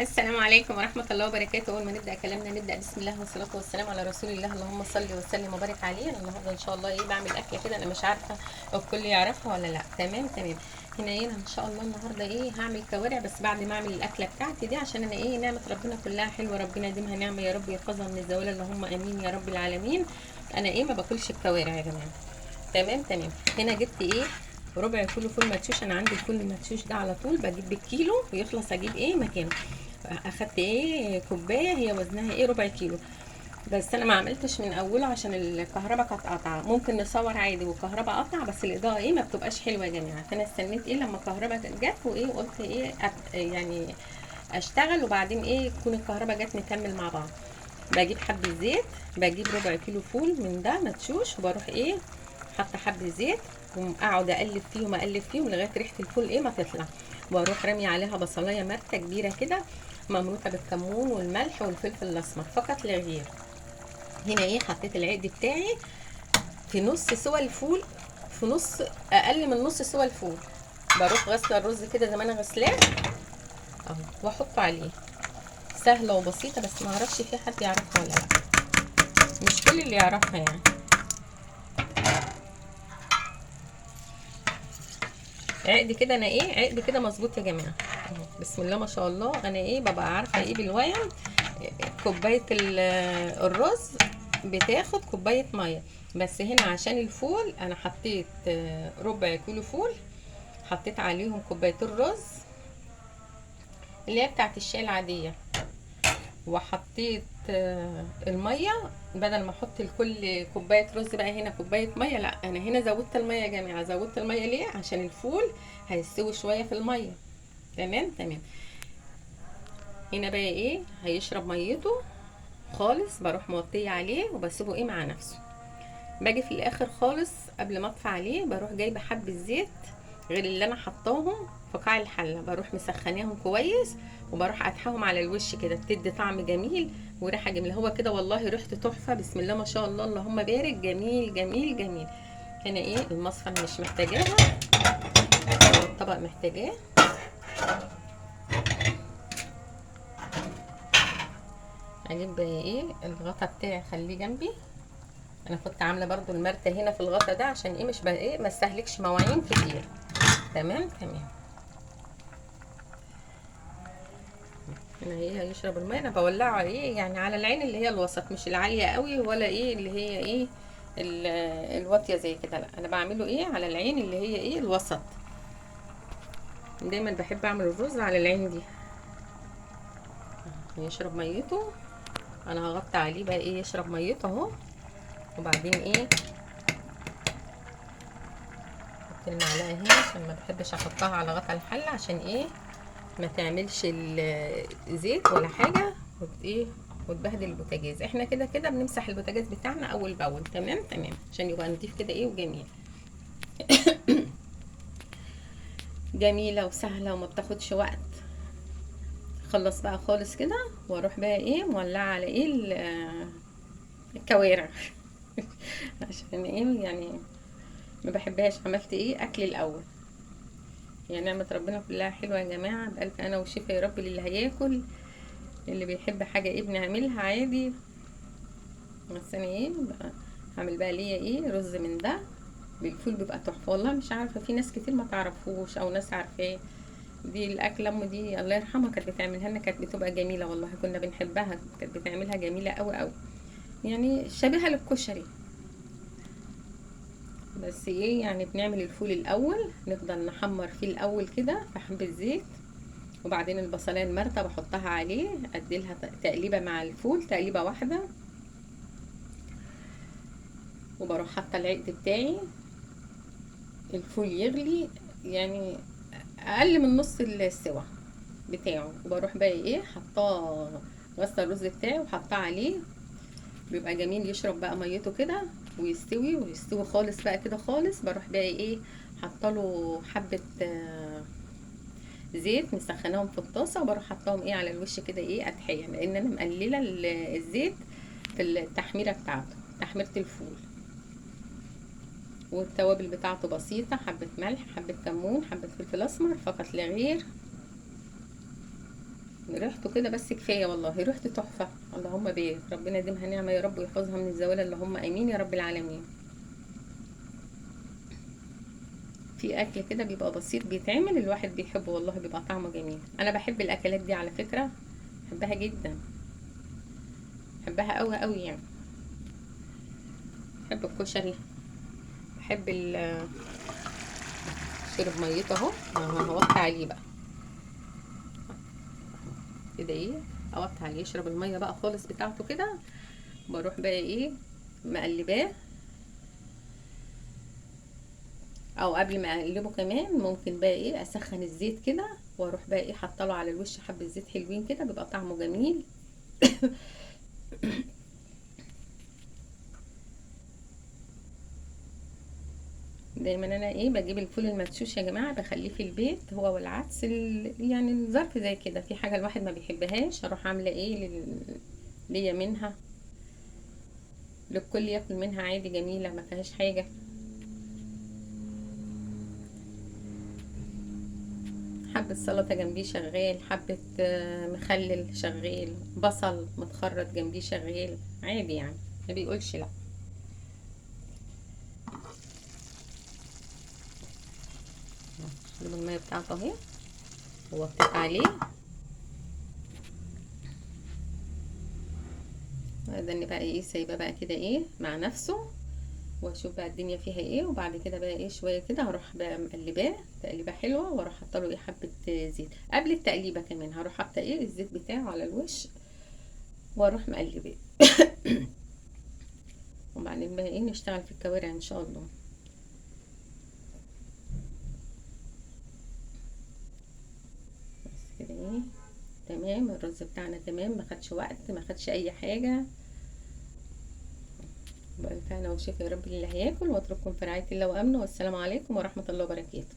السلام عليكم ورحمة الله وبركاته. أول ما نبدأ كلامنا نبدأ بسم الله والصلاة والسلام على رسول الله. اللهم صل وسلم وبارك عليه. أنا النهاردة إن شاء الله بعمل أكلة كده، أنا مش عارفة الكل يعرفها ولا لأ. تمام. هنا إن شاء الله النهاردة هعمل كوارع، بس بعد ما أعمل الأكلة بتاعتي دي، عشان أنا نعمة ربنا كلها حلوة، ربنا يديمها نعمة يا رب، يحفظها من الزوال، اللهم آمين يا رب العالمين. أنا ما باكلش الكوارع يا جماعة. تمام. هنا جبت ربع كيلو فول مدشوش. انا عندي الفول المدشوش ده على طول بجيب بالكيلو ويخلص، اجيب مكانه. اخدت كوبايه، هي وزنها ربع كيلو. بس انا ما عملتش من اوله عشان الكهرباء كانت قاطعه. ممكن نصور عادي والكهرباء قاطعه، بس الاضاءه ما بتبقاش حلوه يا جماعه. فانا استنيت لما الكهرباء جت وقلت يعني اشتغل، وبعدين تكون الكهرباء جت نكمل مع بعض. بجيب حبه زيت، بجيب ربع كيلو فول من ده مدشوش، وبروح حاطه حبه زيت، واقعد اقلب فيهم لغايه ريحه الفول ما تطلع. واروح رامي عليها بصلايه مرته كبيره كده، ممروطه بالكمون والملح والفلفل الاسمر فقط لا غير. هنا حطيت العقد بتاعي في نص سوى الفول، في نص، اقل من نص سوى الفول. بروح غسله الرز كده زي ما انا غسلاه اهو، واحطه عليه. سهله وبسيطه، بس ما اعرفش في حد يعرفها ولا لا، مش كل اللي يعرفها يعني. عقد كده، انا عقد كده مظبوط يا جماعه. بسم الله ما شاء الله. انا ببقى عارفه بالويم كوبايه الرز بتاخد كوبايه ميه. بس هنا عشان الفول انا حطيت ربع كيلو فول، حطيت عليهم كوبايتين رز اللي هي بتاعت الشاي العاديه، وحطيت الميه. بدل ما احط لكل كوبايه رز بقى هنا كوبايه ميه، لا، انا هنا زودت الميه يا جماعه. زودت الميه ليه؟ عشان الفول هيستوي شويه في الميه. تمام. هنا بقى هيشرب ميته خالص، بروح موطيه عليه وبسيبه مع نفسه. باجي في الاخر خالص قبل ما اطفي عليه، بروح جايبه حبه زيت غير اللي انا حطاهم في قاع الحله، بروح مسخناهم كويس، وبروح اتحهم على الوش كده، بتدي طعم جميل وريحه جميله. هو كده والله ريحته تحفه، بسم الله ما شاء الله، اللهم بارك. جميل جميل جميل. هنا المصفى مش محتاجاها، الطبق محتاجاه. اجيب الغطا بتاعي اخليه جنبي. انا كنت عامله برضو المرته هنا في الغطا ده عشان مش بقى ما استهلكش مواعين كتير. تمام. هنا هيشرب الميه. انا بولعه يعني على العين اللي هي الوسط، مش العاليه قوي ولا اللي هي الواطيه زي كده، لا، انا بعمله على العين اللي هي الوسط. دايما بحب اعمل الرز على العين دي. يشرب ميته، انا هغطي عليه بقى يشرب ميته اهو. وبعدين احط المعلقه هنا عشان ما بحبش احطها على غطا الحله، عشان ما تعملش زيت ولا حاجه وتبهدل البوتاجاز. احنا كده كده بنمسح البوتاجاز بتاعنا اول باول. تمام عشان يبقى نضيف كده وجميل. جميله وسهله وما بتاخدش وقت. خلص بقى خالص كده، واروح بقى مولعه على الكوارع عشان يعني ما بحبهاش. عملت اكل الاول. يعني نعمه ربنا كلها حلوه يا جماعه، بألف انا وشفا يا رب للي هياكل. اللي بيحب حاجه بنعملها عادي. بس انا بقى هعمل بقى ليا رز من ده بالفول، بيبقى تحفه والله. مش عارفه، في ناس كتير ما تعرفوش او ناس عارفاه. دي الاكله ام دي الله يرحمها كانت بتعملها لنا، كانت بتبقى جميله والله، كنا بنحبها، كانت بتعملها جميله قوي قوي، يعني شبيهه للكشري. بس يعني بنعمل الفول الاول، نفضل نحمر فيه الاول كده في حبه زيت، وبعدين البصلايه المرته بحطها عليه، اديلها تقليبه مع الفول، تقليبه واحده، وبروح حاطه العقد بتاعي. الفول يغلي يعني اقل من نص السوا بتاعه، وبروح بقى حطاه، غسله الرز بتاعي وحطاه عليه. بيبقى جميل، يشرب بقى ميته كده ويستوي خالص بقى كده خالص. بروح بقى حطاله حبه زيت مسخناهم في الطاسه، وبروح حطاهم على الوش كده اتحيه، لان انا مقلله الزيت في التحميره بتاعته، تحميره الفول. والتوابل بتاعته بسيطه، حبه ملح، حبه كمون، حبه فلفل اسمر فقط لا غير. ريحته كده بس كفايه والله، ريحته تحفه. اللهم بارك، ربنا يديمها نعمه يا رب ويحفظها من الزوال، اللهم امين يا رب العالمين. في اكل كده بيبقى بسيط بيتعمل الواحد بيحبه والله، بيبقى طعمه جميل. انا بحب الاكلات دي على فكره، بحبها جدا، بحبها قوي قوي يعني. بحب الكشري، بحب شرب ميته اهو. هوطي عليه بقى كده ايه، اوطي عليه يشرب الميه بقى خالص بتاعته كده. بروح بقى ايه، مقلباه. او قبل ما اقلبه كمان ممكن بقى ايه اسخن الزيت كده، واروح بقى ايه حاطه على الوش حبه زيت حلوين كده، بيبقى طعمه جميل. دايما انا ايه بجيب الفول المدشوش يا جماعه، بخليه في البيت هو والعدس يعني الظرف زي كده في حاجه الواحد ما بيحبهاش، اروح عامله ايه ليا منها، للكل ياكل منها عادي، جميله ما فيهاش حاجه. حبة سلطة جنبيه شغال، حبة مخلل شغال، بصل متخرط جنبيه شغال، عادي يعني، ما بيقولش لا. شرب المية بتاعته اهي، ووطيت عليه. ده اني بقى ايه سايباه بقى كده ايه مع نفسه، واشوف بقى الدنيا فيها ايه. وبعد كده بقى ايه شويه كده هروح بقى مقلباه تقليبه حلوه، واروح حاطه له ايه حبه زيت قبل التقليبه كمان، هروح حاطه ايه الزيت بتاعه على الوش، واروح مقلباه. وبعدين بقى ايه نشتغل في الكوارع ان شاء الله. بس كده ايه تمام، الرز بتاعنا تمام، ما خدش وقت، ما خدش اي حاجه. بقى فعلا وشفا يا رب اللي هياكل، واترككم في رعايه الله وامنه، والسلام عليكم ورحمه الله وبركاته.